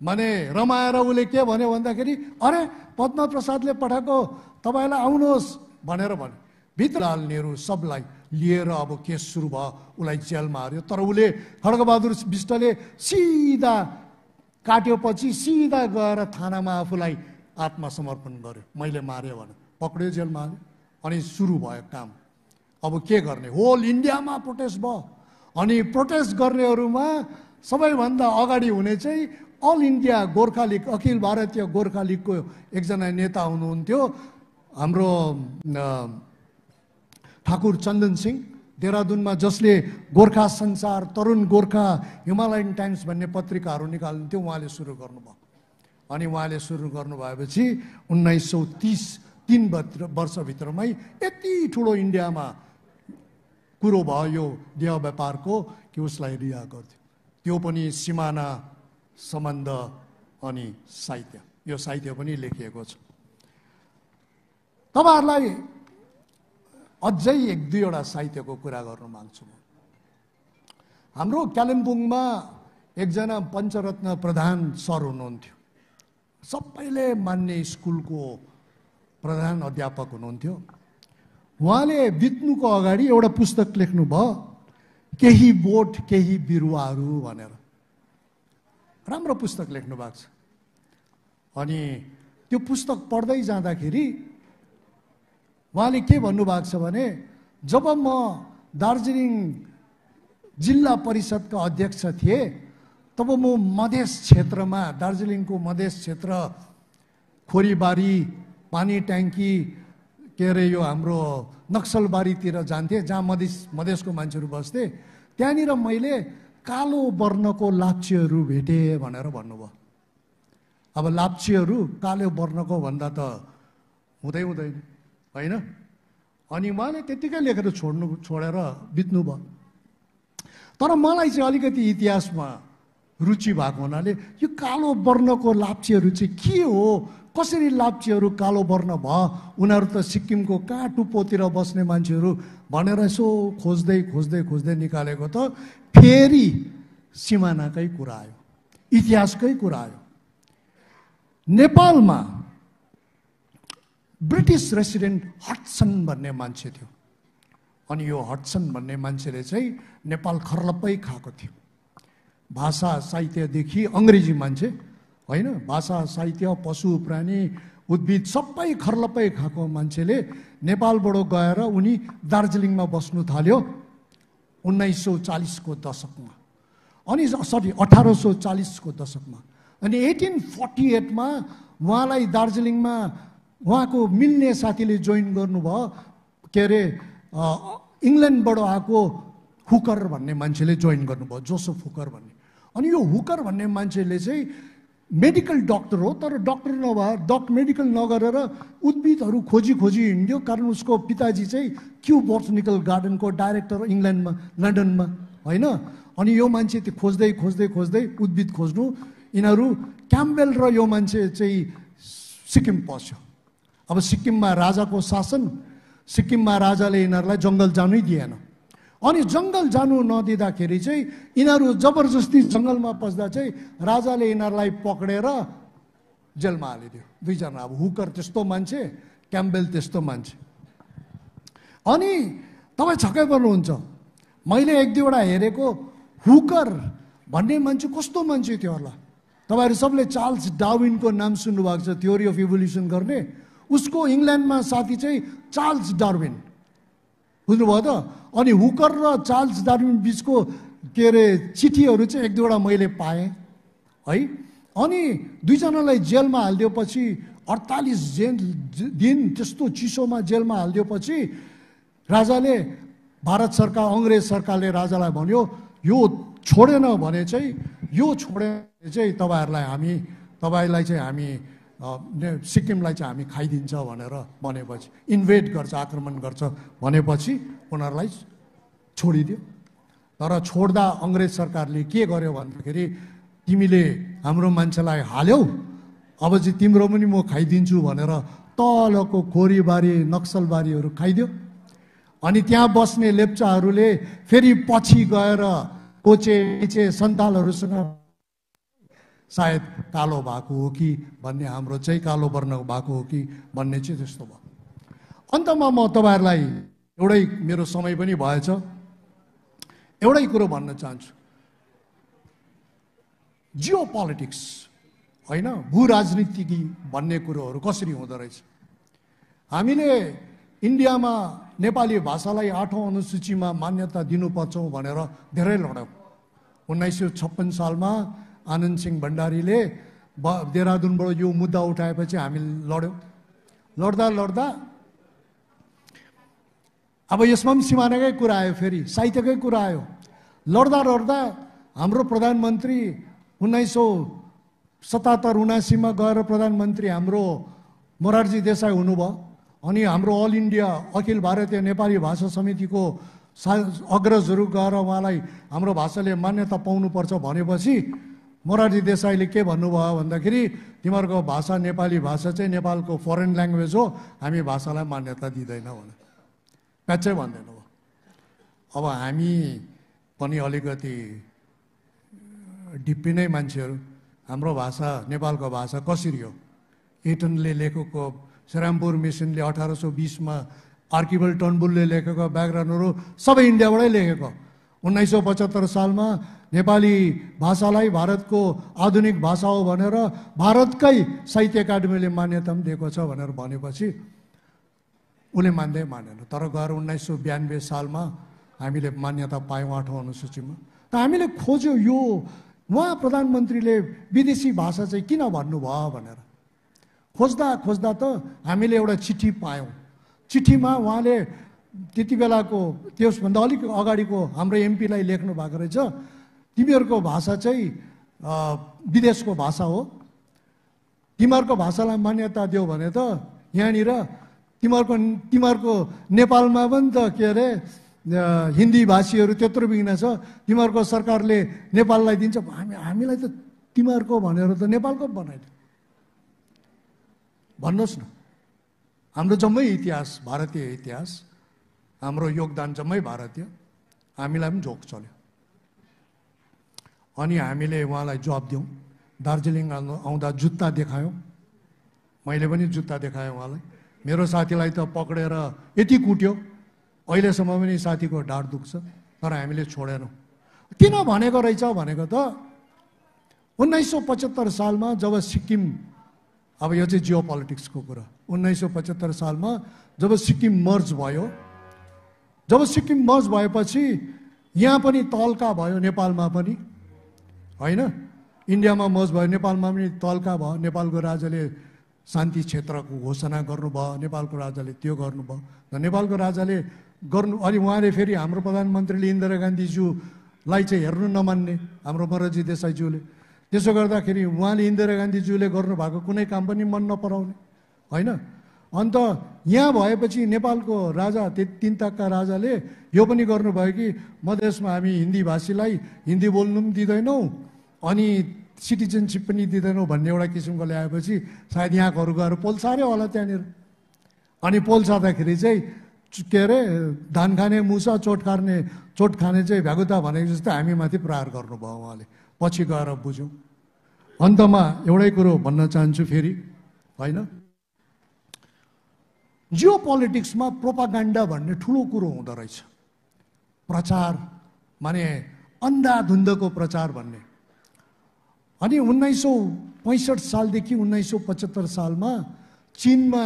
माने रमाएर उसले के भन्यो भन्दाखेरि अरे पद्म प्रसादले पठाएको, तपाईँलाई आउनुहोस् भनेर भन्यो. भित्रलाल नेहरू सबलाई लिएर अब केस सुरु भयो, उसलाई जेलमा हार्यो. तर उसले खड्गबहादुर बिष्टले सिधा काट्योपछि सिधा गएर थानामा आफूलाई आत्मसमर्पण गर्यो, मैले मार्यो भनेर पक्रियो, जेलमा हाल्यो. अनि सुरु भयो काम. अब के गर्ने, होल इन्डियामा प्रोटेस्ट भयो. अनि प्रोटेस्ट गर्नेहरूमा सबैभन्दा अगाडि हुने चाहिँ all India Gorkha league, Akhil Bharatiya Gorkha लिगको एकजना नेता हुनुहुन्थ्यो हाम्रो ठाकुर चन्दन सिंह देहरादूनमा, जसले गोर्खा संसार, तरुण गोर्खा, हिमालयन टाइम्स भन्ने पत्रिकाहरू निकाल्नुहुन्थ्यो. उहाँले सुरु गर्नुभयो. अनि उहाँले सुरु गर्नुभएपछि 1933 वर्षभित्रमै यति ठुलो इन्डियामा कुरो भयो यो देह व्यापारको कि उसलाई रिहा गर्थ्यो. त्यो पनि सिमाना सम्बन्ध अनि साहित्य, यो साहित्य पनि लेखिएको छ. तपाईहरुलाई अझै 1-2वटा साहित्यको कुरा गर्न माग्छु म. हाम्रो कालिम्पोङमा एकजना पञ्चरत्न प्रधान सर हुनुहुन्थ्यो, सबैले मान्ने स्कुलको प्रधान अध्यापक हुनुहुन्थ्यो. उहाँले बित्नुको अगाडि एउटा पुस्तक लेख्नुभयो, केही बोट केही बिरुवाहरू भनेर। राम्रो पुस्तक लेख्नु भएको छ। अनि त्यो पुस्तक पढ्दै जाँदाखेरि उहाँले के भन्नुभएको छ भने, जब म दार्जिलिङ जिल्ला परिषदका अध्यक्ष थिएँ तब म मधेस क्षेत्रमा, दार्जिलिङको मधेस क्षेत्र, खोरीबारी, पानी ट्याङ्की, के अरे यो हाम्रो नक्सलबारीतिर जान्थेँ, जहाँ मधेसको मान्छेहरू बस्थे। त्यहाँनिर मैले कालो वर्णको लाप्चेहरू भेटेँ भनेर भन्नुभयो। अब लाप्चेहरू कालो वर्णको भन्दा त हुँदैन होइन। अनि उहाँले त्यत्तिकै लेखेर छोडेर बित्नुभयो। तर मलाई चाहिँ अलिकति इतिहासमा रुचि भएको हुनाले यो कालो वर्णको लाप्चेहरू चाहिँ के हो, कसरी लाप्चेहरू कालो वर्ण भयो, उनीहरू त सिक्किमको कहाँ टुप्पोतिर बस्ने मान्छेहरू भनेर यसो खोज्दै खोज्दै खोज्दै निकालेको त फेरि सिमानाकै कुरा आयो, इतिहासकै कुरा आयो। नेपालमा ब्रिटिस रेसिडेन्ट हडसन भन्ने मान्छे थियो। अनि यो हडसन भन्ने मान्छेले चाहिँ नेपाल खर्लप्पै खाएको थियो। भाषा साहित्यदेखि, अङ्ग्रेजी मान्छे होइन, भाषा साहित्य, पशु प्राणी उद्भिद सबै खर्लप्पै खाएको मान्छेले नेपालबाट गएर उनी दार्जिलिङमा बस्नु थाल्यो 1940 को दशकमा। अनि 1840 को दशकमा। अनि 1848 मा उहाँलाई दार्जिलिङमा उहाँको मिल्ने साथीले जोइन गर्नुभयो, के अरे इङ्ल्यान्डबाट आएको हुकर भन्ने मान्छेले जोइन गर्नुभयो, जोसेफ हुकर भन्ने। अनि यो हुकर भन्ने मान्छेले चाहिँ मेडिकल डक्टर हो, तर डक्टर नभए मेडिकल नगरेर उद्भिदहरू खोजी हिँड्यो। कारण उसको पिताजी चाहिँ क्यू बोटनिकल गार्डनको डाइरेक्टर इङ्ल्यान्डमा, लन्डनमा होइन। अनि यो मान्छे त्यो खोज्दै खोज्दै खोज्दै उद्भिद खोज्नु, यिनीहरू क्याम्बेल र यो मान्छे चाहिँ सिक्किम पस्यो। अब सिक्किममा राजाको शासन, सिक्किममा राजाले यिनीहरूलाई जङ्गल जानै दिएन। अनि जङ्गल जानु नदिँदाखेरि चाहिँ यिनीहरू जबरजस्ती जङ्गलमा पस्दा चाहिँ राजाले यिनीहरूलाई पक्रेर जेलमा हालिदियो, दुईजना। अब हुकर त्यस्तो मान्छे, क्याम्बेल त्यस्तो मान्छे। अनि तपाईँ छक्कै पर्नुहुन्छ, मैले एक दुईवटा हेरेको, हुकर भन्ने मान्छे कस्तो मान्छे थियो होला। तपाईँहरू सबले चार्ल्स डार्विनको नाम सुन्नुभएको छ, थ्योरी अफ इभोल्युसन गर्ने। उसको इङ्ल्यान्डमा साथी चाहिँ चार्ल्स डार्विन, बुझ्नुभयो त। अनि हुकर र चार्ल्स डार्विन बिचको के अरे चिठीहरू चाहिँ एक दुईवटा मैले पाएँ है। अनि दुईजनालाई जेलमा हालिदिएपछि 48 दिन त्यस्तो चिसोमा जेलमा हालिदिएपछि राजाले, भारत सरकार, अङ्ग्रेज सरकारले राजालाई भन्यो, यो छोडेन भने चाहिँ, तपाईँलाई चाहिँ हामी सिक्किमलाई चाहिँ हामी खाइदिन्छ भनेर भनेपछि, इन्भेड गर्छ, आक्रमण गर्छ भनेपछि उनीहरूलाई छोडिदियो। तर छोड्दा अङ्ग्रेज सरकारले के गर्यो भन्दाखेरि, तिमीले हाम्रो मान्छेलाई हाल्यौ, अब चाहिँ तिम्रो पनि म खाइदिन्छु भनेर तलको खोरीबारी, नक्सलबारीहरू खाइदियो। अनि त्यहाँ बस्ने लेप्चाहरूले फेरि पछि गएर कोचे सन्तालहरूसँग सायद कालो भएको हो कि भन्ने, हाम्रो चाहिँ कालो वर्ण भएको हो कि भन्ने चाहिँ त्यस्तो भयो। अन्तमा म तपाईँहरूलाई एउटै, मेरो समय पनि भएछ, एउटै कुरो भन्न चाहन्छु। जियो पोलिटिक्स होइन, भू राजनीति भन्ने कुरोहरू कसरी हुँदो रहेछ। हामीले इन्डियामा नेपाली भाषालाई 8औं अनुसूचीमा मान्यता दिनुपर्छ भनेर धेरै लड्यौँ। 1956 सालमा आनन्द सिंह भण्डारीले देहरादूनबाट यो मुद्दा उठाएपछि हामी लड्दा अब यसमा पनि सिमानाकै कुरा आयो, फेरि साहित्यकै कुरा आयो। लड्दा हाम्रो प्रधानमन्त्री 1977-79 मा गएर प्रधानमन्त्री हाम्रो मोरारजी देसाई हुनुभयो। अनि हाम्रो अल इन्डिया अखिल भारतीय नेपाली भाषा समितिको अग्रजहरू गएर उहाँलाई हाम्रो भाषाले मान्यता पाउनुपर्छ भनेपछि मोरारजी देसाईले के भन्नुभयो भन्दाखेरि, तिमीहरूको भाषा नेपाली भाषा चाहिँ नेपालको फरेन ल्याङ्ग्वेज हो, हामी भाषालाई मान्यता दिँदैन भने प्याच्चै भन्दैन हो। अब हामी पनि अलिकति डिप्पी नै मान्छेहरू, हाम्रो भाषा, नेपालको भाषा कसरी हो? एटनले लेखेको श्रीरामपुर मिसनले 1820 मा आर्किबल टर्नबुलले लेखेको व्याकरणहरू सबै इन्डियाबाटै लेखेको। 1975 सालमा नेपाली भाषालाई भारतको आधुनिक भाषा हो भनेर भारतकै साहित्य एकाडेमीले मान्यता पनि दिएको छ भनेर भनेपछि उसले मान्दै मानेन। तर गएर 1992 सालमा हामीले मान्यता पायौँ 8औं अनुसूचीमा। त हामीले खोज्यो यो उहाँ प्रधानमन्त्रीले विदेशी भाषा चाहिँ किन भन्नुभयो भनेर खोज्दा खोज्दा त हामीले एउटा चिठी पायौँ। चिठीमा उहाँले त्यति बेलाको त्यसभन्दा अलिक अगाडिको हाम्रो एमपीलाई लेख्नु भएको रहेछ, तिमीहरूको भाषा चाहिँ विदेशको भाषा हो, तिमीहरूको भाषालाई मान्यता देऊ भने त यहाँनिर तिमीहरूको नेपालमा पनि त के अरे हिन्दी भाषीहरू त्यत्रो बिघ्न छ, तिमीहरूको सरकारले नेपाललाई दिन्छ, हामीलाई त तिमीहरूको भनेर त नेपालको बनाइदियो। भन्नुहोस् न, हाम्रो जम्मै इतिहास भारतीय इतिहास, हाम्रो योगदान जम्मै भारतीय, हामीलाई पनि झोक चल्यो। अनि हामीले उहाँलाई जवाब दियौँ। दार्जिलिङ आउँदा जुत्ता देखायौँ, मैले पनि जुत्ता देखाएँ उहाँलाई। मेरो साथीलाई त पक्रेर यति कुट्यो, अहिलेसम्म पनि साथीको ढाड दुख्छ, तर हामीले छोडेनौँ। किन भनेको रहेछ भनेको त 1975 सालमा जब सिक्किम, अब यो चाहिँ जियो पोलिटिक्सको कुरा, 1975 सालमा जब सिक्किम मर्ज भयो, जब सिक्किम मर्ज भएपछि यहाँ पनि तल्का भयो, नेपालमा पनि होइन, इन्डियामा मर्ज भयो, नेपालमा पनि तल्का भयो। नेपालको राजाले शान्ति क्षेत्रको घोषणा गर्नुभयो, नेपालको राजाले त्यो गर्नुभयो। र नेपालको राजाले गर्नु, अनि उहाँले फेरि हाम्रो प्रधानमन्त्रीले इन्दिरा गान्धीज्यूलाई चाहिँ हेर्नु नमान्ने, हाम्रो मोरारजी देसाईज्यूले। त्यसो गर्दाखेरि उहाँले इन्दिरा गान्धीज्यूले गर्नुभएको कुनै काम पनि मन नपराउने होइन। अन्त यहाँ भएपछि नेपालको राजा, तीन तकका राजाले यो पनि गर्नुभयो कि मधेसमा हामी हिन्दी भाषीलाई हिन्दी बोल्नु पनि दिँदैनौँ, अनि सिटिजनसिप पनि दिँदैनौँ भन्ने एउटा किसिमको ल्याएपछि सायद यहाँकोहरू गएर पोल सार्यो होला त्यहाँनिर। अनि पोल सार्दाखेरि चाहिँ के अरे धान खाने मुसा चोट खाने चाहिँ भ्यागुता भनेको जस्तो हामीमाथि प्रहार गर्नुभयो उहाँले। पछि गएर बुझ्यौँ। अन्तमा एउटै कुरो भन्न चाहन्छु फेरि होइन, जियो पोलिटिक्समा प्रोपागान्डा भन्ने ठुलो कुरो हुँदो रहेछ। प्रचार माने अन्धाधुन्धको प्रचार भन्ने। अनि 1965 सालदेखि 1975 सालमा चिनमा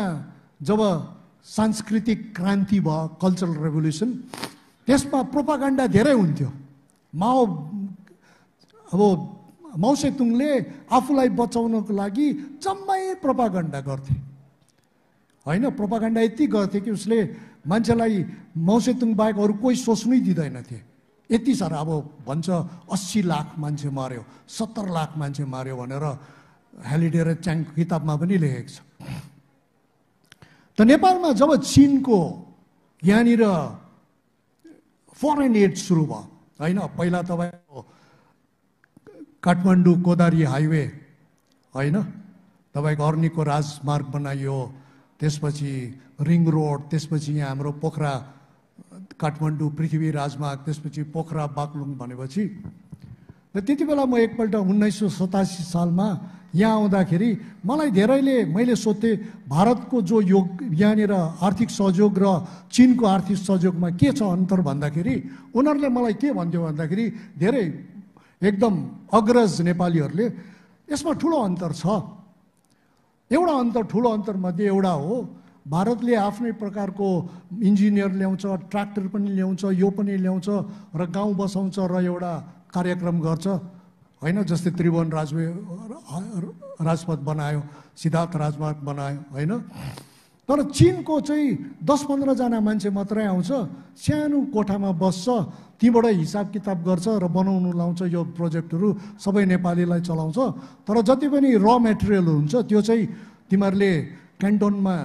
जब सांस्कृतिक क्रान्ति भयो, कल्चरल रेभोल्युसन, त्यसमा प्रोपागान्डा धेरै हुन्थ्यो। माओ सेतुङले आफूलाई बचाउनको लागि जम्मै प्रोपागान्डा गर्थे होइन। प्रोपागान्डा यति गर्थे कि उसले मान्छेलाई माओ सेतुङ बाहेक अरू कोही सोच्नै दिँदैनथे। यति साह्रो, अब भन्छ 80 लाख मान्छे मार्यो, 70 लाख मान्छे मार्यो भनेर हेलिडे र च्याङको किताबमा पनि लेखेको छ। त नेपालमा जब चिनको यहाँनिर फरेन एड सुरु भयो होइन, पहिला तपाईँको काठमाडौँ कोदारी हाइवे होइन, तपाईँको अर्नीको राजमार्ग बनाइयो, त्यसपछि रिङ रोड, त्यसपछि यहाँ हाम्रो पोखरा काठमाडौँ पृथ्वी राजमार्ग, त्यसपछि पोखरा बागलुङ भनेपछि। र त्यति बेला म एकपल्ट 1987 सालमा यहाँ आउँदाखेरि मलाई धेरैले, मैले सोध्थेँ भारतको जो यहाँनिर आर्थिक सहयोग र चिनको आर्थिक सहयोगमा के छ अन्तर भन्दाखेरि उनीहरूले मलाई के भन्थ्यो भन्दाखेरि धेरै एकदम अग्रज नेपालीहरूले यसमा ठुलो अन्तर छ। एउटा अन्तर, ठुलो अन्तरमध्ये एउटा हो, भारतले आफ्नै प्रकारको इन्जिनियर ल्याउँछ, ट्र्याक्टर पनि ल्याउँछ, यो पनि ल्याउँछ र गाउँ बसाउँछ र एउटा कार्यक्रम गर्छ होइन। जस्तै त्रिभुवन राजपथ बनायो, सिद्धार्थ राजमार्ग बनायो होइन। तर चिनको चाहिँ 10-15 जना मान्छे मात्रै आउँछ, सानो कोठामा बस्छ, तीबाट हिसाब किताब गर्छ र बनाउनु लाउँछ यो प्रोजेक्टहरू, सबै नेपालीलाई चलाउँछ। तर जति पनि र मेटेरियल हुन्छ त्यो चाहिँ तिमीहरूले क्यान्टोनमा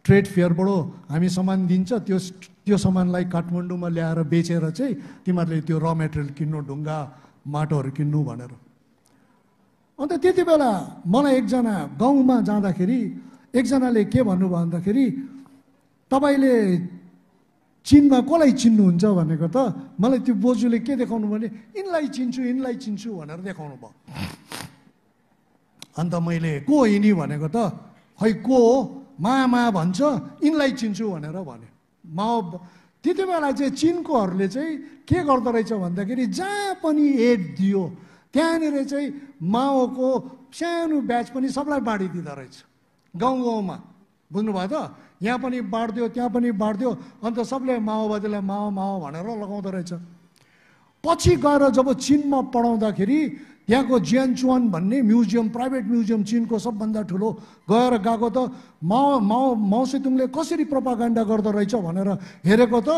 ट्रेड फेयरबाट हामी सामान दिन्छ, त्यो सामानलाई काठमाडौँमा ल्याएर बेचेर चाहिँ तिमीहरूले त्यो र मेटेरियल किन्नु, ढुङ्गा माटोहरू किन्नु भनेर। अन्त त्यति बेला मलाई एकजना गाउँमा जाँदाखेरि एकजनाले के भन्नुभयो भन्दाखेरि तपाईँले चिनमा कसलाई चिन्नुहुन्छ भनेको त मलाई त्यो बोजूले के देखाउनु भने यिनलाई चिन्छु भनेर देखाउनु भयो। अन्त मैले को यिनी भनेको त खै को हो, मामा भन्छ, यिनलाई चिन्छु भनेर भने। त्यति बेला चाहिँ चिनकोहरूले चाहिँ के गर्दो रहेछ भन्दाखेरि जहाँ पनि एड दियो त्यहाँनिर चाहिँ माओको सानो ब्याच पनि सबलाई बाँडिदिँदो रहेछ गाउँ गाउँमा, बुझ्नुभयो त? यहाँ पनि बाँडिदियो त्यहाँ पनि बाँडिदियो, अन्त सबले माओवादीलाई माओ माओ भनेर लगाउँदो रहेछ। पछि गएर जब चिनमा पढाउँदाखेरि त्यहाँको जियानचुवान भन्ने म्युजियम, प्राइभेट म्युजियम चिनको सबभन्दा ठुलो, गएको त माओ सेतुङले कसरी प्रोपागान्डा गर्दो रहेछ भनेर हेरेको त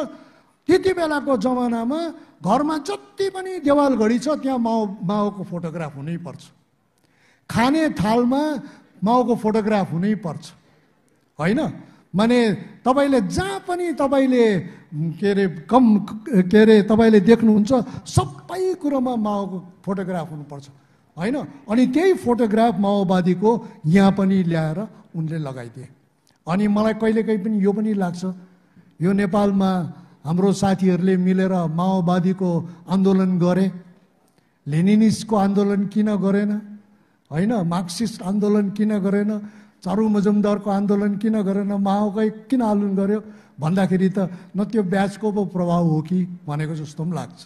त्यति बेलाको जमानामा घरमा जति पनि देवाल घडी छ त्यहाँ माओको फोटोग्राफ हुनैपर्छ, खाने थालमा माओको फोटोग्राफ हुनैपर्छ, होइन? माने तपाईँले जहाँ पनि तपाईँले तपाईँले देख्नुहुन्छ सबै कुरोमा माओको फोटोग्राफ हुनुपर्छ, होइन? अनि त्यही फोटोग्राफ माओवादीको यहाँ पनि ल्याएर उनले लगाइदिए। अनि मलाई कहिलेकाहीँ पनि यो पनि लाग्छ, यो नेपालमा हाम्रो साथीहरूले मिलेर माओवादीको आन्दोलन गरे, लेनिनिस्टको आन्दोलन किन गरेन, होइन? मार्क्सिस्ट आन्दोलन किन गरेन, चारु मजुमदारको आन्दोलन किन गरेन, माओकै किन आन्दोलन गर्यो भन्दाखेरि त न त्यो ब्याचको पो प्रभाव हो कि भनेको जस्तो पनि लाग्छ।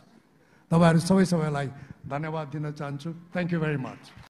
तपाईँहरू सबैलाई धन्यवाद दिन चाहन्छु। Thank you very much.